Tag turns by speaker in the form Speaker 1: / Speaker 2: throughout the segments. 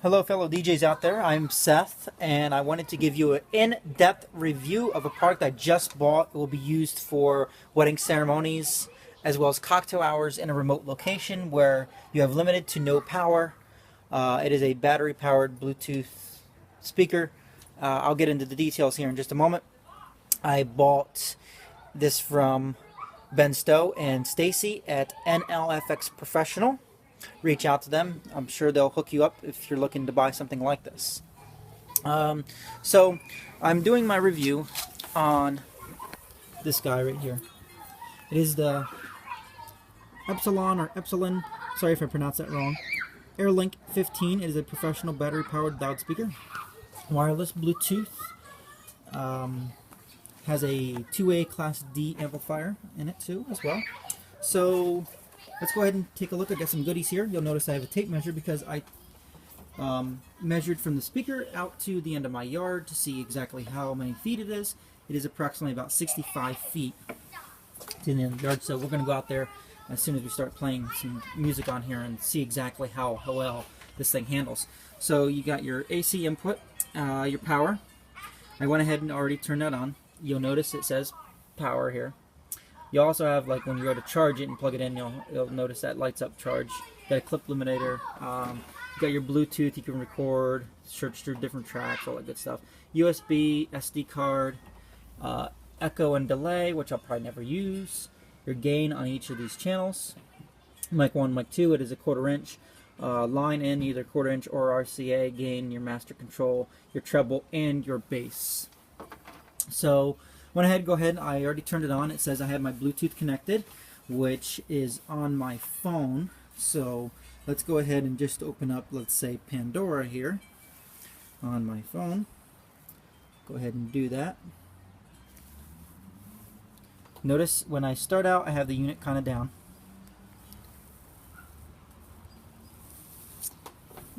Speaker 1: Hello fellow DJs out there, I'm Seth and I wanted to give you an in-depth review of a product I just bought. It will be used for wedding ceremonies as well as cocktail hours in a remote location where you have limited to no power. It is a battery powered Bluetooth speaker. I'll get into the details here in just a moment. I bought this from Ben Stowe and Stacy at NLFX Professional. Reach out to them. I'm sure they'll hook you up if you're looking to buy something like this. So I'm doing my review on this guy right here. It is the Epsilon, sorry if I pronounced that wrong, AirLink 15. It is a professional battery powered loudspeaker. Wireless Bluetooth. Has a 2A Class D amplifier in it too as well. So let's go ahead and take a look. I got some goodies here. You'll notice I have a tape measure because I measured from the speaker out to the end of my yard to see exactly how many feet it is. It is approximately about 65 feet to the end of the yard. So we're going to go out there as soon as we start playing some music on here and see exactly how well this thing handles. So you got your AC input, your power. I went ahead and already turned that on. You'll notice it says power here. You also have, like, when you go to charge it and plug it in, you'll notice that lights up charge. You got a clip limiter. You got your Bluetooth. You can record, search through different tracks, all that good stuff. USB, SD card, echo and delay, which I'll probably never use. Your gain on each of these channels. Mic 1, mic 2, it is a 1/4 inch. Line in either 1/4 inch or RCA. Gain, your master control, your treble, and your bass. So went ahead, I already turned it on. It says I have my Bluetooth connected, which is on my phone. So let's go ahead and just open up, let's say, Pandora here on my phone. Go ahead and do that. Notice when I start out, I have the unit kind of down.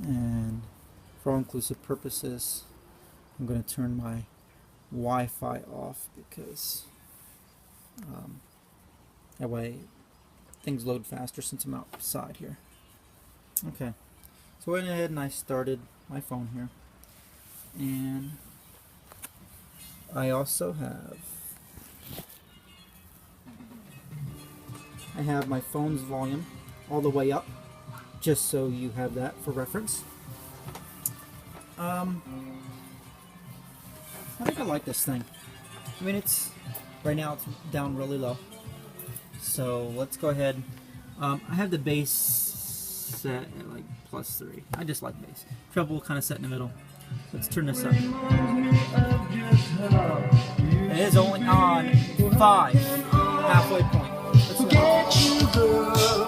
Speaker 1: And for all inclusive purposes, I'm going to turn my Wi-Fi off because that way things load faster since I'm outside here. Okay, so I went ahead and I started my phone here, and I also have my phone's volume all the way up, just so you have that for reference. I think I like this thing. I mean, right now it's down really low. So let's go ahead. I have the bass set at like +3. I just like bass. Treble kind of set in the middle. Let's turn this up. It is only on 5, halfway point. Let's go.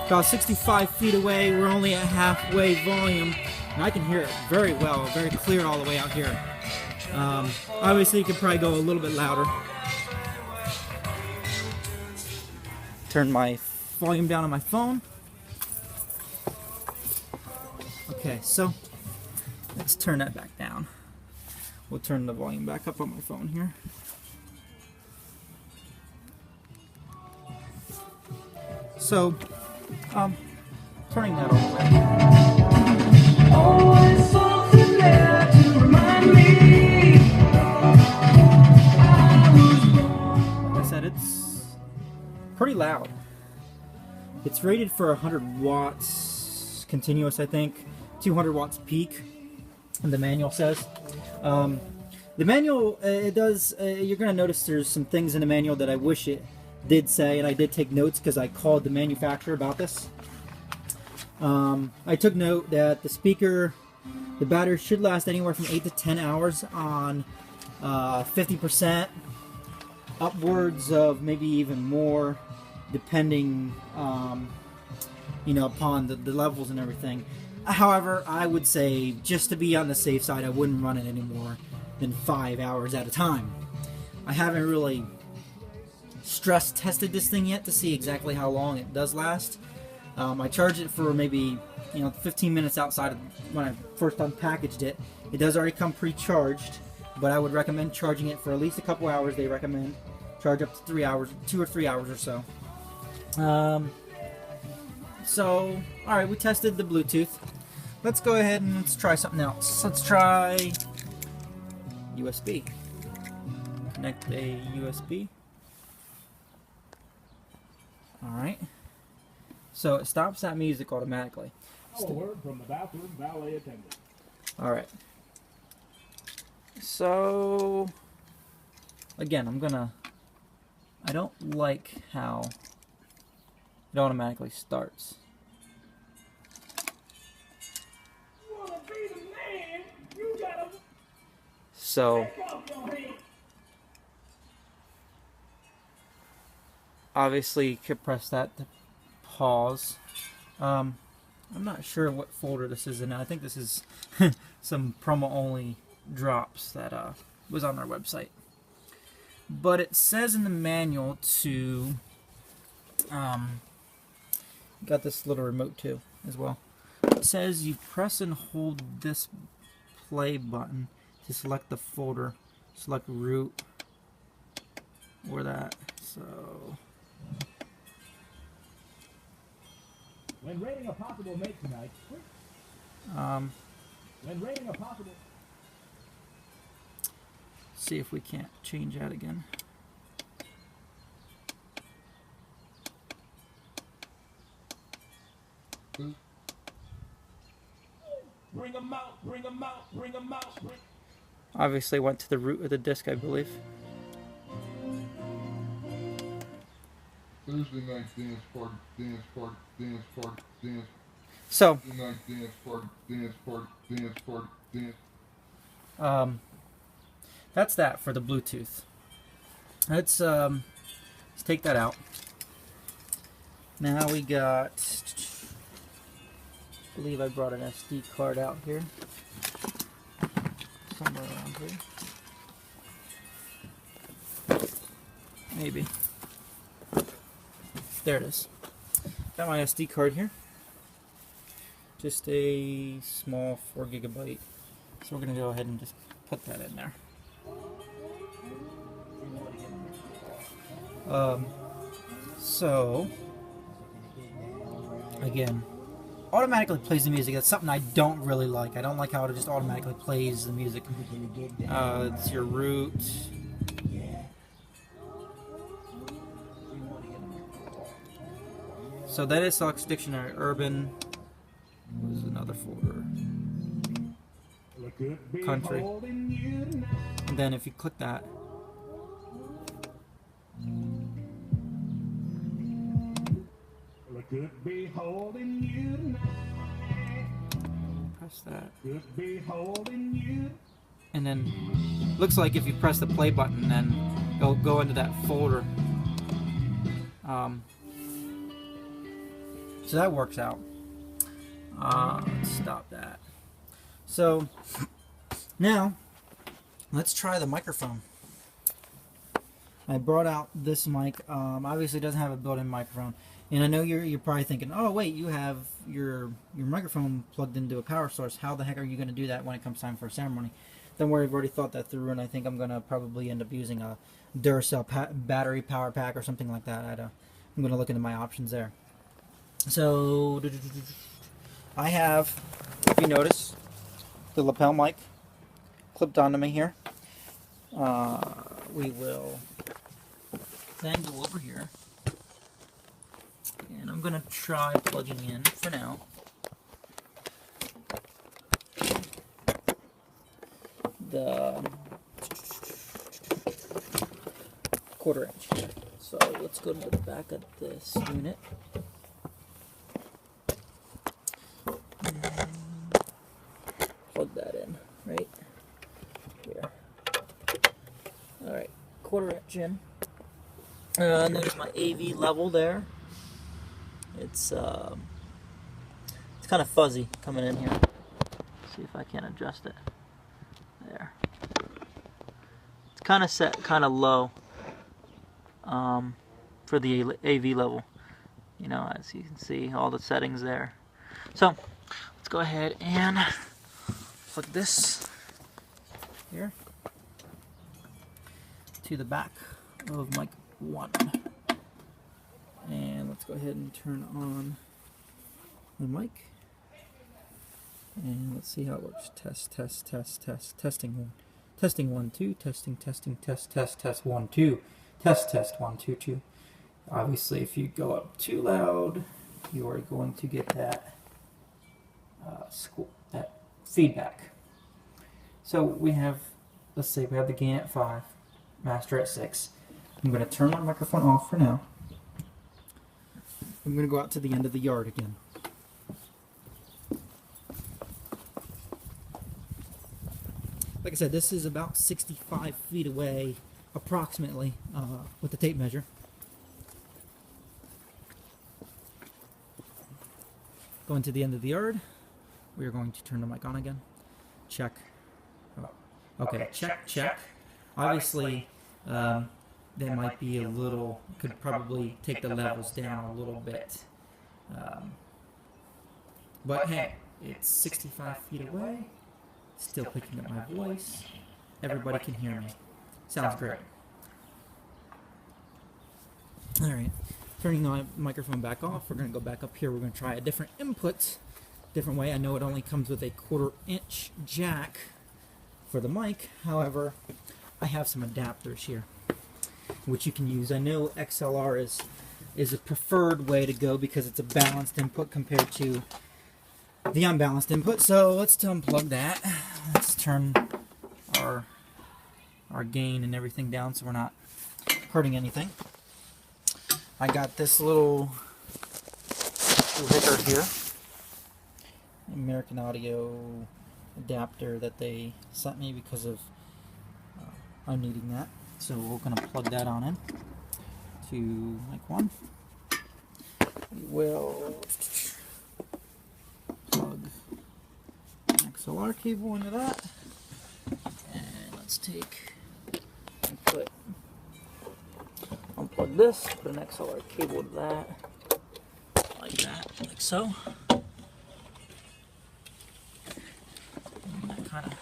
Speaker 1: About 65 feet away, we're only at halfway volume, and I can hear it very well, very clear all the way out here. Obviously, you could probably go a little bit louder. Turn my volume down on my phone. Okay, so let's turn that back down. We'll turn the volume back up on my phone here. So, turning that all the way. Always something there to remind me. Like I said, it's pretty loud. It's rated for 100 watts continuous, I think, 200 watts peak, and the manual says. The manual, it does, you're going to notice there's some things in the manual that I wish it did say, and I did take notes because I called the manufacturer about this. I took note that the speaker, the battery should last anywhere from 8 to 10 hours on 50%, upwards of maybe even more, depending upon the levels and everything. However, I would say, just to be on the safe side, I wouldn't run it any more than 5 hours at a time. I haven't really stress tested this thing yet to see exactly how long it does last. I charged it for maybe 15 minutes outside of when I first unpackaged it. It does already come pre-charged, but I would recommend charging it for at least a couple hours. They recommend charge up to 3 hours, 2 or 3 hours or so. So, alright, we tested the Bluetooth. Let's go ahead and let's try something else. Let's try USB. Connect a USB. Alright. So it stops that music automatically.
Speaker 2: Word from the bathroom valet attendant.
Speaker 1: Alright. So, again, I don't like how it automatically starts. So, obviously you could press that to pause. I'm not sure what folder this is in. I think this is some promo only drops that was on their website. But it says in the manual to got this little remote too as well. It says you press and hold this play button to select the folder, select root or that. So
Speaker 2: when rating a possible mate tonight. When rating a possible.
Speaker 1: See if we can't change that again.
Speaker 2: Bring 'em out, bring 'em out, bring 'em out.
Speaker 1: Obviously went to the root of the disk, I believe.
Speaker 3: Thursday night dance party, dance party, dance party, dance.
Speaker 1: So
Speaker 3: Thursday night dance party, dance party, dance party, dance.
Speaker 1: That's that for the Bluetooth. Let's take that out. Now we got, I believe I brought an SD card out here. Somewhere around here. Maybe. There it is. Got my SD card here. Just a small 4 GB. So we're going to go ahead and just put that in there. So, again, automatically plays the music. That's something I don't really like. I don't like how it just automatically plays the music. It's your root. So that is Selects Dictionary. Urban. What is another folder? Country. And then if you click that, press that, and then looks like if you press the play button, then it'll go into that folder. So that works out. Let's stop that. So now let's try the microphone. I brought out this mic. Obviously it doesn't have a built-in microphone, and I know you're probably thinking, oh wait, you have your microphone plugged into a power source. How the heck are you going to do that when it comes time for a ceremony? Don't worry, I've already thought that through, and I think I'm going to probably end up using a Duracell battery power pack or something like that. I'm going to look into my options there. So I have, if you notice, the lapel mic clipped onto me here. We will then go over here, and I'm going to try plugging in for now. The 1/4 inch. So let's go to the back of this unit. Plug that in right here. Alright, 1/4 inch in. And there's my AV level there. It's kind of fuzzy coming in here. Let's see if I can adjust it. There. It's kind of set kind of low for the AV level. You know, as you can see, all the settings there. So let's go ahead and plug this here to the back of mic 1. And let's go ahead and turn on the mic. And let's see how it works. Test, test, test, test, testing 1. Testing 1, 2, testing, testing, test, test, test, 1, 2. Test, test, 1, 2, 2. Obviously, if you go up too loud, you are going to get that that feedback. So we have, let's say we have the gain at 5, master at 6. I'm going to turn my microphone off for now. I'm going to go out to the end of the yard again. Like I said, this is about 65 feet away, approximately, with the tape measure. Going to the end of the yard, we are going to turn the mic on again. Check. Okay, check, check. Obviously, that might be a little, could probably take the levels down a little bit. But hey, it's 65 feet away. Still picking up my voice. Everybody can hear me. Sounds great. Alright, turning the microphone back off. We're going to go back up here. We're going to try a different input, different way. I know it only comes with a 1/4-inch jack for the mic. However, I have some adapters here, which you can use. I know XLR is a preferred way to go because it's a balanced input compared to the unbalanced input. So let's unplug that. Let's turn our gain and everything down so we're not hurting anything. I got this little hooker here, American Audio adapter that they sent me because of I'm needing that. So we're going to plug that on in to mic 1. We will plug an XLR cable into that, and let's take and unplug this, put an XLR cable to that, like so. And that kind of,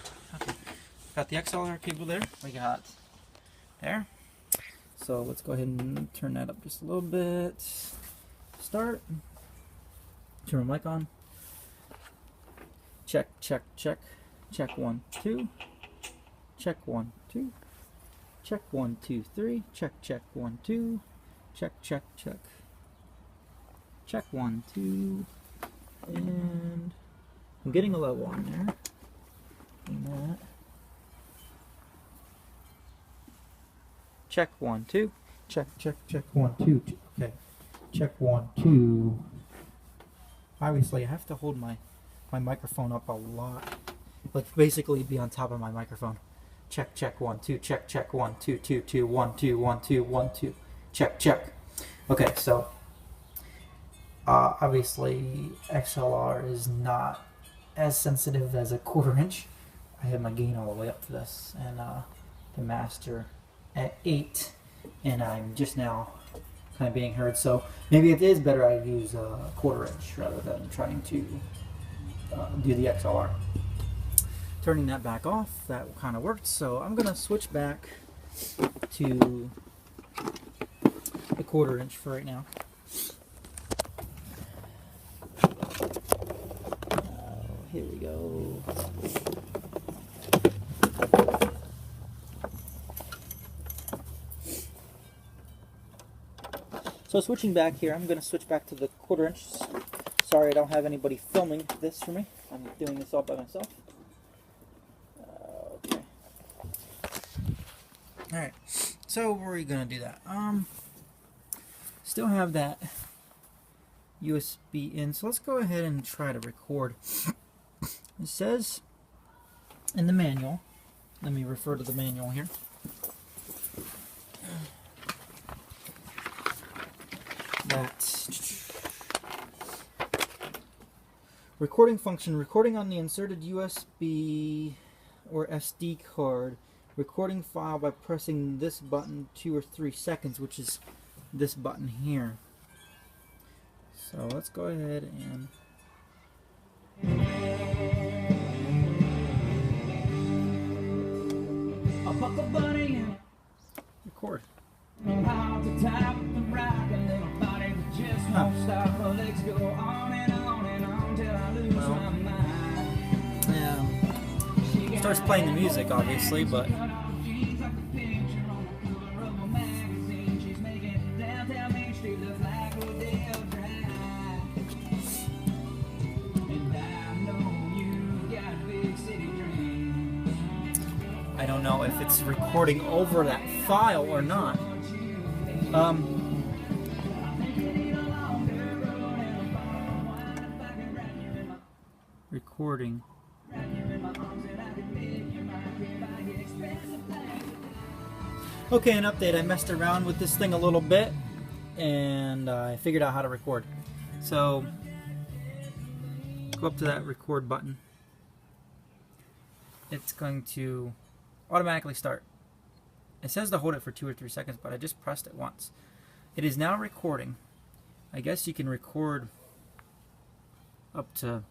Speaker 1: okay. Got the XLR cable there. We got there. So let's go ahead and turn that up just a little bit. Start. Turn my mic on. Check, check, check. Check 1, 2. Check 1, 2. Check 1, 2, 3. Check, check 1, 2. Check, check, check. Check 1, 2. And I'm getting a low on there. And that. Check 1, 2. Check, check, check 1, 2. Okay. Check 1, 2. Obviously, I have to hold my microphone up a lot. Like basically be on top of my microphone. Check, check 1, 2. Check, check 1, 2, 2, 2, 1, 2, 1, 2, 1, 2. Check, check. Okay, so obviously XLR is not as sensitive as a 1/4-inch. I have my gain all the way up to this, and the master at 8, and I'm just now kind of being heard. So maybe it is better I use a 1/4-inch rather than trying to do the XLR. Turning that back off, that kind of worked. So I'm gonna switch back to the 1/4-inch for right now. Here we go. So switching back here, I'm going to switch back to the 1/4-inch. Sorry I don't have anybody filming this for me. I'm doing this all by myself. Okay. Alright, so where are we going to do that? Still have that USB in, so let's go ahead and try to record. It says in the manual, let me refer to the manual here. That recording function, recording on the inserted USB or SD card, recording file by pressing this button 2 or 3 seconds, which is this button here. So let's go ahead and record. Yeah. Starts playing the music, obviously, but I don't know if it's recording over that file or not. Recording. Okay, an update. I messed around with this thing a little bit and I figured out how to record. So, go up to that record button. It's going to automatically start. It says to hold it for 2 or 3 seconds, but I just pressed it once. It is now recording. I guess you can record up to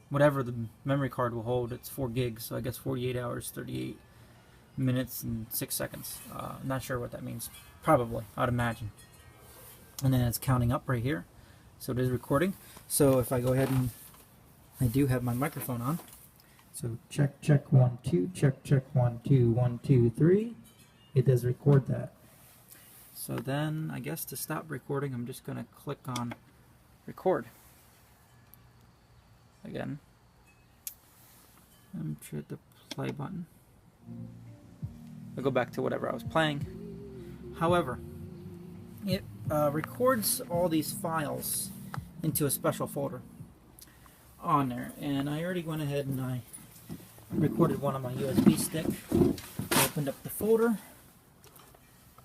Speaker 1: whatever the memory card will hold. It's 4 gigs, so I guess 48 hours, 38 minutes, and 6 seconds. I'm not sure what that means. Probably, I'd imagine. And then it's counting up right here. So it is recording. So if I go ahead and I do have my microphone on. So check, 1, 2, check, 1, 2, 1, 2, 3. It does record that. So then I guess to stop recording, I'm just going to click on record. Again. I'm sure the play button. I'll go back to whatever I was playing. However, it records all these files into a special folder on there. And I already went ahead and I recorded one on my USB stick. I opened up the folder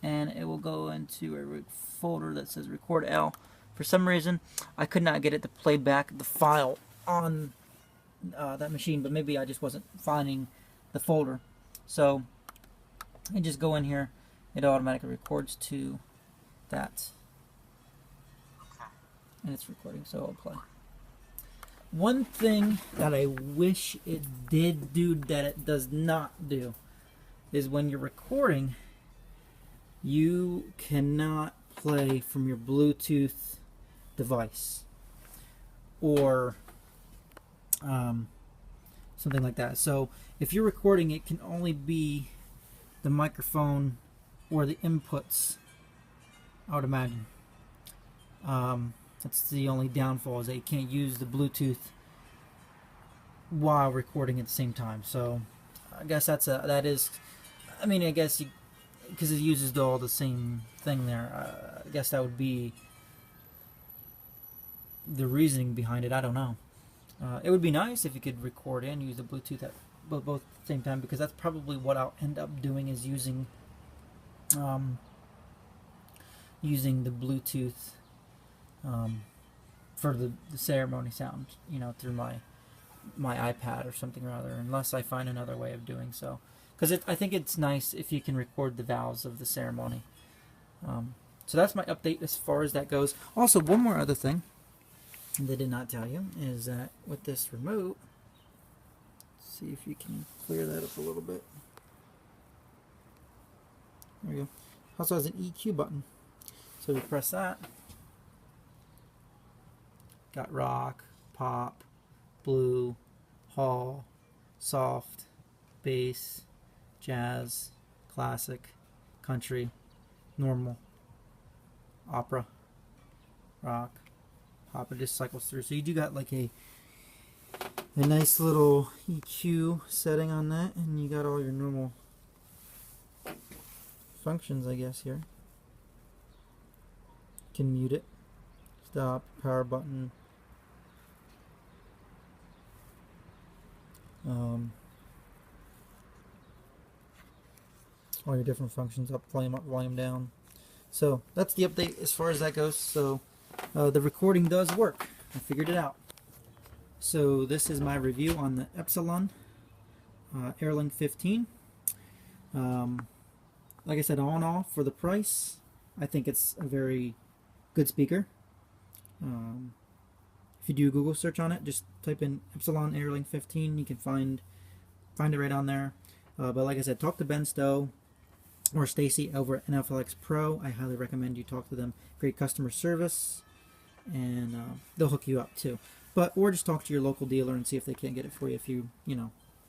Speaker 1: and it will go into a folder that says record L. For some reason I could not get it to play back the file on that machine, but maybe I just wasn't finding the folder. So I just go in here, it automatically records to that, and it's recording, so I'll play. One thing that I wish it did do that it does not do is when you're recording, you cannot play from your Bluetooth device or something like that. So if you're recording, it can only be the microphone or the inputs, I would imagine. That's the only downfall, is that you can't use the Bluetooth while recording at the same time. So I guess because it uses all the same thing there. I guess that would be the reasoning behind it. I don't know. It would be nice if you could record and use the Bluetooth at both at the same time, because that's probably what I'll end up doing, is using the Bluetooth for the ceremony sound, through my iPad or something or other, unless I find another way of doing so. Because I think it's nice if you can record the vows of the ceremony. So that's my update as far as that goes. Also, one more other thing they did not tell you is that with this remote, let's see if you can clear that up a little bit. There we go. Also has an EQ button. So we press that. Got rock, pop, blue, hall, soft, bass, jazz, classic, country, normal, opera, rock, pop. It just cycles through. So you do got like a nice little EQ setting on that, and you got all your normal functions, I guess, here. You can mute it, stop, power button, all your different functions, volume up, volume down. So that's the update as far as that goes. So the recording does work. I figured it out. So this is my review on the Epsilon AirLink 15. Like I said, all in all, for the price, I think it's a very good speaker. If you do a Google search on it, just type in Epsilon AirLink 15, you can find it right on there. But like I said, talk to Ben Stowe or Stacy over at NFLX Pro. I highly recommend you talk to them. Great customer service, and they'll hook you up too. But or just talk to your local dealer and see if they can't get it for you if you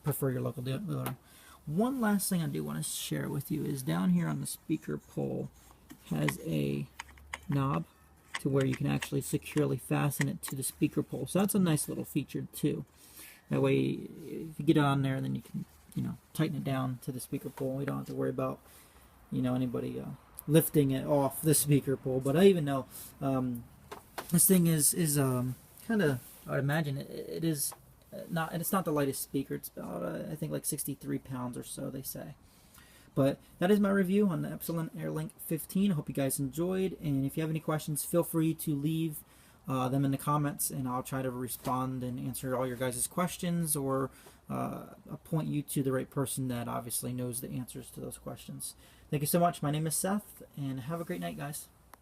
Speaker 1: prefer your local dealer. One last thing I do want to share with you is down here on the speaker pole has a knob to where you can actually securely fasten it to the speaker pole. So that's a nice little feature too. That way, if you get it on there, then you can tighten it down to the speaker pole. We don't have to worry about anybody lifting it off the speaker pole. But I even know this thing is kind of, I would imagine it is not, and it's not the lightest speaker. It's about I think like 63 pounds or so, they say. But that is my review on the Epsilon AirLink 15. I hope you guys enjoyed, and if you have any questions, feel free to leave them in the comments, and I'll try to respond and answer all your guys' questions, or point you to the right person that obviously knows the answers to those questions. Thank you so much. My name is Seth, and have a great night, guys.